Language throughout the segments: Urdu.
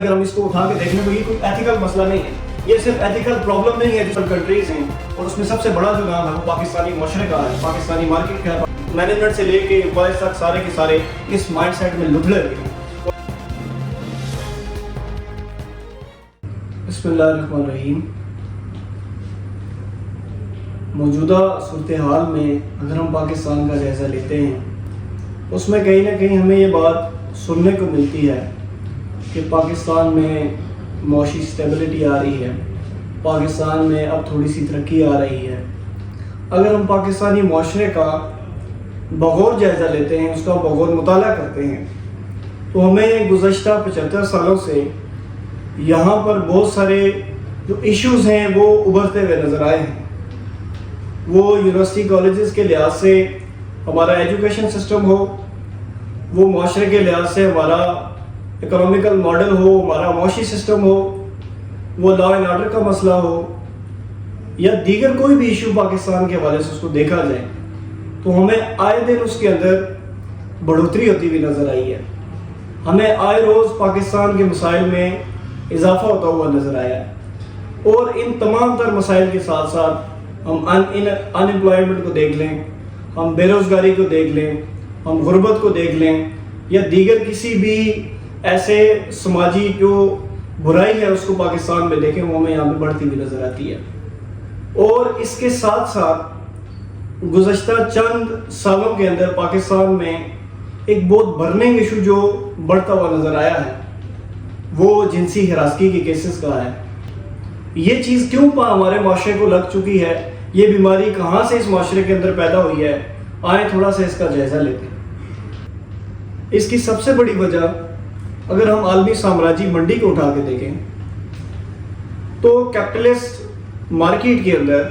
اگر ہم اس کو اٹھا کے دیکھیں تو یہ کوئی ایتھیکل مسئلہ نہیں ہے، یہ صرف ایتھیکل پرابلم نہیں ہے جو کنٹریز ہیں، اور اس میں سب سے بڑا جو نام ہے وہ پاکستانی معاشرے کا ہے، پاکستانی مارکیٹ کا ہے، مینجمنٹ سے لے کے امپلائز تک سارے کے سارے اس مائنڈ سیٹ میں لبھڑے ہوئے ہیں۔ بسم اللہ الرحمن الرحیم۔ موجودہ صورتحال میں اگر ہم پاکستان کا جائزہ لیتے ہیں اس میں کہیں نہ کہیں ہمیں یہ بات سننے کو ملتی ہے کہ پاکستان میں معاشی سٹیبلٹی آ رہی ہے، پاکستان میں اب تھوڑی سی ترقی آ رہی ہے۔ اگر ہم پاکستانی معاشرے کا بغور جائزہ لیتے ہیں، اس کا بغور مطالعہ کرتے ہیں، تو ہمیں گزشتہ 75 سالوں سے یہاں پر بہت سارے جو ایشوز ہیں وہ ابھرتے ہوئے نظر آئے ہیں۔ وہ یونیورسٹی کالجز کے لحاظ سے ہمارا ایجوکیشن سسٹم ہو، وہ معاشرے کے لحاظ سے ہمارا اکنامیکل ماڈل ہو، ہمارا معاشی سسٹم ہو، وہ لا اینڈ آرڈر کا مسئلہ ہو، یا دیگر کوئی بھی ایشو پاکستان کے حوالے سے اس کو دیکھا جائے تو ہمیں آئے دن اس کے اندر بڑھوتری ہوتی ہوئی نظر آئی ہے۔ ہمیں آئے روز پاکستان کے مسائل میں اضافہ ہوتا ہوا نظر آیا ہے، اور ان تمام تر مسائل کے ساتھ ساتھ ہم انمپلائمنٹ کو دیکھ لیں، ہم بے روزگاری کو دیکھ لیں، ہم غربت کو دیکھ لیں، یا دیگر کسی بھی ایسے سماجی جو برائی ہے اس کو پاکستان میں دیکھیں، وہ ہمیں یہاں پہ بڑھتی ہوئی نظر آتی ہے۔ اور اس کے ساتھ ساتھ گزشتہ چند سالوں کے اندر پاکستان میں ایک بہت برننگ ایشو جو بڑھتا ہوا نظر آیا ہے وہ جنسی ہراسگی کے کیسز کا ہے۔ یہ چیز کیوں ہمارے معاشرے کو لگ چکی ہے، یہ بیماری کہاں سے اس معاشرے کے اندر پیدا ہوئی ہے، آئیں تھوڑا سا اس کا جائزہ لیتے ہیں۔ اس کی سب سے بڑی وجہ اگر ہم عالمی سامراجی منڈی کو اٹھا کے دیکھیں تو کیپٹلسٹ مارکیٹ کے اندر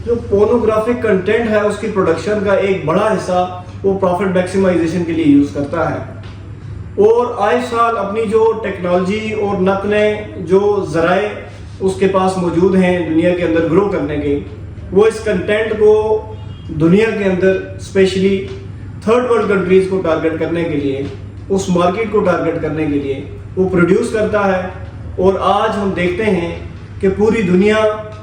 جو پورنوگرافک کنٹینٹ ہے اس کی پروڈکشن کا ایک بڑا حصہ وہ پروفٹ میکسیمائزیشن کے لیے یوز کرتا ہے، اور آئے سال اپنی جو ٹیکنالوجی اور نقلیں جو ذرائع اس کے پاس موجود ہیں دنیا کے اندر گرو کرنے کے، وہ اس کنٹینٹ کو دنیا کے اندر اسپیشلی تھرڈ ورلڈ کنٹریز کو ٹارگٹ کرنے کے لیے، اس مارکیٹ کو ٹارگٹ کرنے کے لیے وہ پروڈیوس کرتا ہے۔ اور آج ہم دیکھتے ہیں کہ پوری دنیا،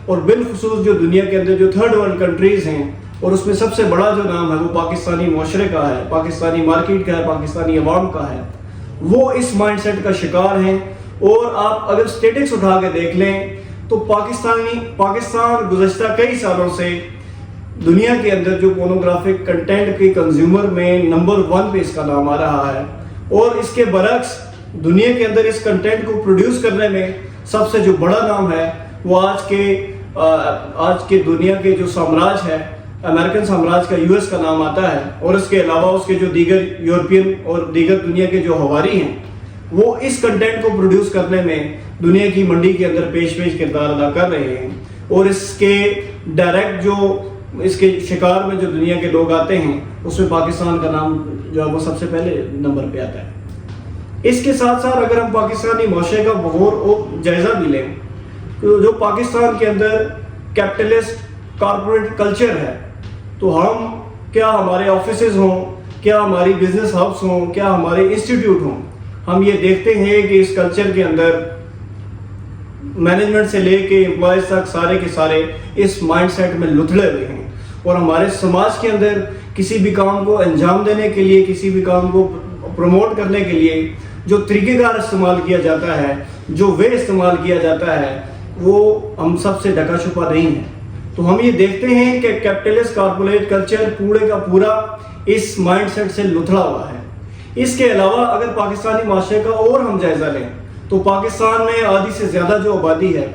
اور بالخصوص جو دنیا کے اندر جو تھرڈ ورلڈ کنٹریز ہیں، اور اس میں سب سے بڑا جو نام ہے وہ پاکستانی معاشرے کا ہے، پاکستانی مارکیٹ کا ہے، پاکستانی عوام کا ہے، وہ اس مائنڈ سیٹ کا شکار ہیں۔ اور آپ اگر سٹیٹکس اٹھا کے دیکھ لیں تو پاکستان گزشتہ کئی سالوں سے دنیا کے اندر جو پورنوگرافک کنٹینٹ کے کنزیومر میں نمبر 1 پہ اس کا نام آ رہا ہے، اور اس کے برعکس دنیا کے اندر اس کنٹینٹ کو پروڈیوس کرنے میں سب سے جو بڑا نام ہے وہ آج کے دنیا کے جو سامراج ہے، امریکن سامراج کا US کا نام آتا ہے، اور اس کے علاوہ اس کے جو دیگر یورپین اور دیگر دنیا کے جو ہواری ہیں وہ اس کنٹینٹ کو پروڈیوس کرنے میں دنیا کی منڈی کے اندر پیش کردار ادا کر رہے ہیں، اور اس کے ڈائریکٹ جو اس کے شکار میں جو دنیا کے لوگ آتے ہیں اس میں پاکستان کا نام جو ہے وہ سب سے پہلے نمبر پہ آتا ہے۔ اس کے ساتھ ساتھ اگر ہم پاکستانی معاشرے کا بغور جائزہ بھی لیں تو جو پاکستان کے اندر کیپٹلسٹ کارپوریٹ کلچر ہے، تو کیا ہمارے آفیسز ہوں، کیا ہماری بزنس ہبس ہوں، کیا ہمارے انسٹیٹیوٹ ہوں، ہم یہ دیکھتے ہیں کہ اس کلچر کے اندر مینجمنٹ سے لے کے امپلائز تک سارے کے سارے اس مائنڈ سیٹ میں لتھڑے ہوئے ہیں، اور ہمارے سماج کے اندر کسی بھی کام کو انجام دینے کے لیے، کسی بھی کام کو پروموٹ کرنے کے لیے جو طریقہ کار استعمال کیا جاتا ہے، جو وے استعمال کیا جاتا ہے، وہ ہم سب سے ڈھکا چھپا نہیں ہے۔ تو ہم یہ دیکھتے ہیں کہ کیپٹلسٹ کارپوریٹ کلچر پورے کا پورا اس مائنڈ سیٹ سے لتھڑا ہوا ہے۔ اس کے علاوہ اگر پاکستانی معاشرے کا اور ہم جائزہ لیں تو پاکستان میں آدھی سے زیادہ جو آبادی ہے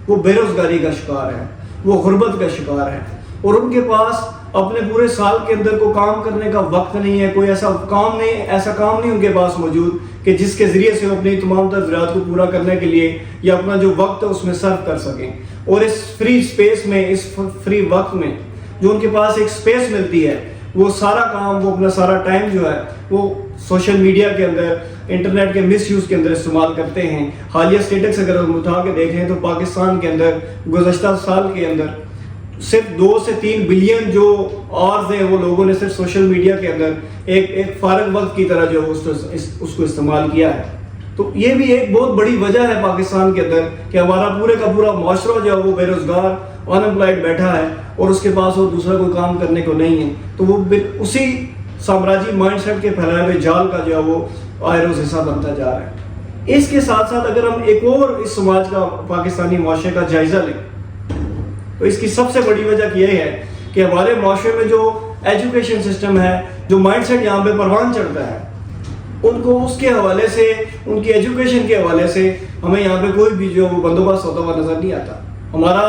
وہ بے روزگاری کا شکار ہے، وہ غربت کا شکار ہے، اور ان کے پاس اپنے پورے سال کے اندر کو کام کرنے کا وقت نہیں ہے، کوئی ایسا کام نہیں ان کے پاس موجود کہ جس کے ذریعے سے وہ اپنی تمام تر ضروریات کو پورا کرنے کے لیے یا اپنا جو وقت ہے اس میں صرف کر سکیں۔ اور اس فری اسپیس میں، اس فری وقت میں جو ان کے پاس ایک اسپیس ملتی ہے، وہ سارا کام، وہ اپنا سارا ٹائم جو ہے وہ سوشل میڈیا کے اندر، انٹرنیٹ کے مس یوز کے اندر استعمال کرتے ہیں۔ حالیہ سٹیٹکس اگر ہم اٹھا کے دیکھیں تو پاکستان کے اندر گزشتہ سال کے اندر صرف 2 سے 3 بلین جو آورز ہیں وہ لوگوں نے صرف سوشل میڈیا کے اندر ایک فارغ وقت کی طرح جو اس کو استعمال کیا ہے۔ تو یہ بھی ایک بہت بڑی وجہ ہے پاکستان کے اندر کہ ہمارا پورے کا پورا معاشرہ جو ہے وہ بے روزگار انمپلائڈ بیٹھا ہے اور اس کے پاس وہ دوسرا کوئی کام کرنے کو نہیں ہے. تو وہ اسی سامراجی مائنڈ سیٹ کے پھیلائے ہوئے جال کا جو ہے وہ آئے روز حصہ بنتا جا رہا ہے. اس کے ساتھ ساتھ اگر ہم ایک اور اس سماج کا پاکستانی معاشرے کا جائزہ لیں تو اس کی سب سے بڑی وجہ یہ ہے کہ ہمارے معاشرے میں جو ایجوکیشن سسٹم ہے, جو مائنڈ سیٹ یہاں پہ پروان چڑھتا ہے, ان کو اس کے حوالے سے, ان کی ایجوکیشن کے حوالے سے ہمیں یہاں پہ کوئی بھی جو بندوبست ہوتا ہوا نظر نہیں آتا. ہمارا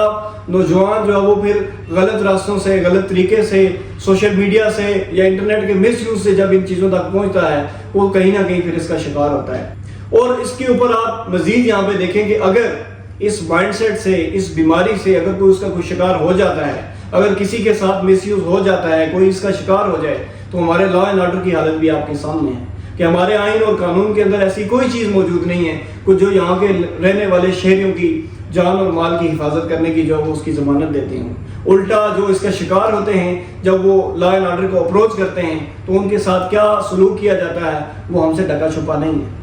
نوجوان جو ہے وہ پھر غلط راستوں سے, غلط طریقے سے, سوشل میڈیا سے یا انٹرنیٹ کے مس یوز سے جب ان چیزوں تک پہنچتا ہے وہ کہیں نہ کہیں پھر اس کا شکار ہوتا ہے. اور اس کے اوپر آپ مزید یہاں پہ دیکھیں کہ اگر اس مائنڈ سیٹ سے, اس بیماری سے اگر کوئی اس کا کوئی شکار ہو جاتا ہے, اگر کسی کے ساتھ مس یوز ہو جاتا ہے, کوئی اس کا شکار ہو جائے, تو ہمارے لا اینڈ آرڈر کی حالت بھی آپ کے سامنے ہے کہ ہمارے آئین اور قانون کے اندر ایسی کوئی چیز موجود نہیں ہے کہ جو یہاں کے رہنے والے شہریوں کی جان اور مال کی حفاظت کرنے کی جو وہ اس کی ضمانت دیتے ہیں. الٹا جو اس کا شکار ہوتے ہیں, جب وہ لا اینڈ آرڈر کو اپروچ کرتے ہیں تو ان کے ساتھ کیا سلوک کیا جاتا ہے وہ ہم سے ڈھکا چھپا نہیں ہے.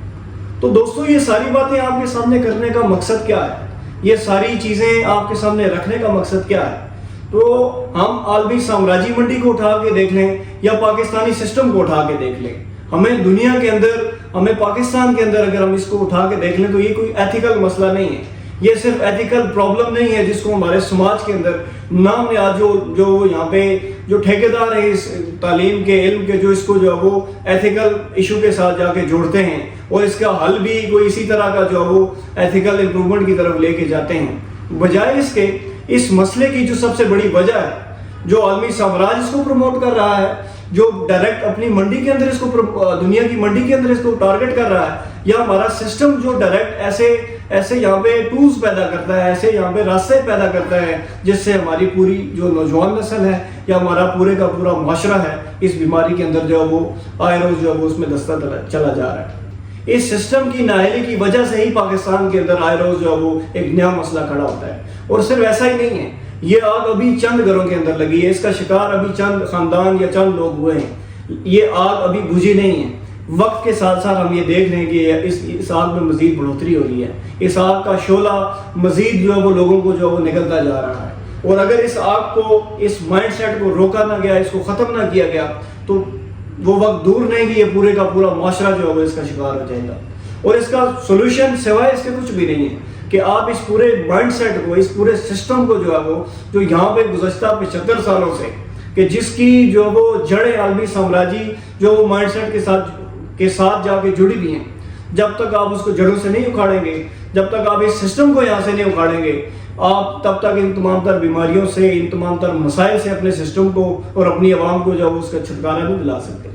تو دوستو, یہ ساری باتیں آپ کے سامنے کرنے کا مقصد کیا ہے, یہ ساری چیزیں آپ کے سامنے رکھنے کا مقصد کیا ہے؟ تو ہم عالمی سامراجی منڈی کو اٹھا کے دیکھ لیں یا پاکستانی سسٹم کو اٹھا کے دیکھ لیں, ہمیں دنیا کے اندر, ہمیں پاکستان کے اندر اگر ہم اس کو اٹھا کے دیکھ لیں تو یہ کوئی ایتھیکل مسئلہ نہیں ہے, یہ صرف ایتھیکل پرابلم نہیں ہے جس کو ہمارے سماج کے اندر نام نہاد جو یہاں پہ جو ٹھیکیدار ہیں اس تعلیم کے, علم کے, جو اس کو جو ہے وہ ایتھیکل ایشو کے ساتھ جا کے جوڑتے ہیں اور اس کا حل بھی کوئی اسی طرح کا جو ہے وہ ایتھیکل امپرومنٹ کی طرف لے کے جاتے ہیں, بجائے اس کے اس مسئلے کی جو سب سے بڑی وجہ ہے, جو عالمی سامراج اس کو پروموٹ کر رہا ہے, جو ڈائریکٹ اپنی منڈی کے اندر اس کو, دنیا کی منڈی کے اندر اس کو ٹارگٹ کر رہا ہے, یا ہمارا سسٹم جو ڈائریکٹ ایسے یہاں پہ ٹولز پیدا کرتا ہے, ایسے یہاں پہ راستے پیدا کرتا ہے جس سے ہماری پوری جو نوجوان نسل ہے یا ہمارا پورے کا پورا معاشرہ ہے اس بیماری کے اندر جو ہے وہ آئے روز جو ہے وہ اس میں دستہ چلا جا رہا ہے. اس سسٹم کی نااہلی کی وجہ سے ہی پاکستان کے اندر آئے روز جو ہے وہ ایک نیا مسئلہ کھڑا ہوتا ہے. اور صرف ایسا ہی نہیں ہے, یہ آگ ابھی چند گھروں کے اندر لگی ہے, اس کا شکار ابھی چند خاندان یا چند لوگ ہوئے ہیں, یہ آگ ابھی بجھی نہیں ہے. وقت کے ساتھ ساتھ ہم یہ دیکھ رہے ہیں کہ اس آگ میں مزید بڑھوتری ہو رہی ہے, اس آگ کا شعلہ مزید جو ہے وہ لوگوں کو جو ہے وہ نکلتا جا رہا ہے. اور اگر اس آگ کو, اس مائنڈ سیٹ کو روکا نہ گیا, اس کو ختم نہ کیا گیا تو وہ وقت دور نہیں کہ یہ پورے کا پورا معاشرہ جو ہے وہ اس کا شکار ہو جائے گا. اور اس کا سولوشن سوائے اس کے کچھ بھی نہیں ہے کہ آپ اس پورے مائنڈ سیٹ کو, اس پورے سسٹم کو جو ہے وہ جو یہاں پہ گزشتہ 75 سالوں سے کہ جس کی جو وہ جڑیں عالمی سامراجی جو وہ مائنڈ سیٹ کے ساتھ جا کے جڑی ہوئی ہیں, جب تک آپ اس کو جڑوں سے نہیں اکھاڑیں گے, جب تک آپ اس سسٹم کو یہاں سے نہیں اکھاڑیں گے, آپ تب تک ان تمام تر بیماریوں سے, ان تمام تر مسائل سے اپنے سسٹم کو اور اپنی عوام کو جو ہے اس کا چھٹکارا نہیں دلا سکتے.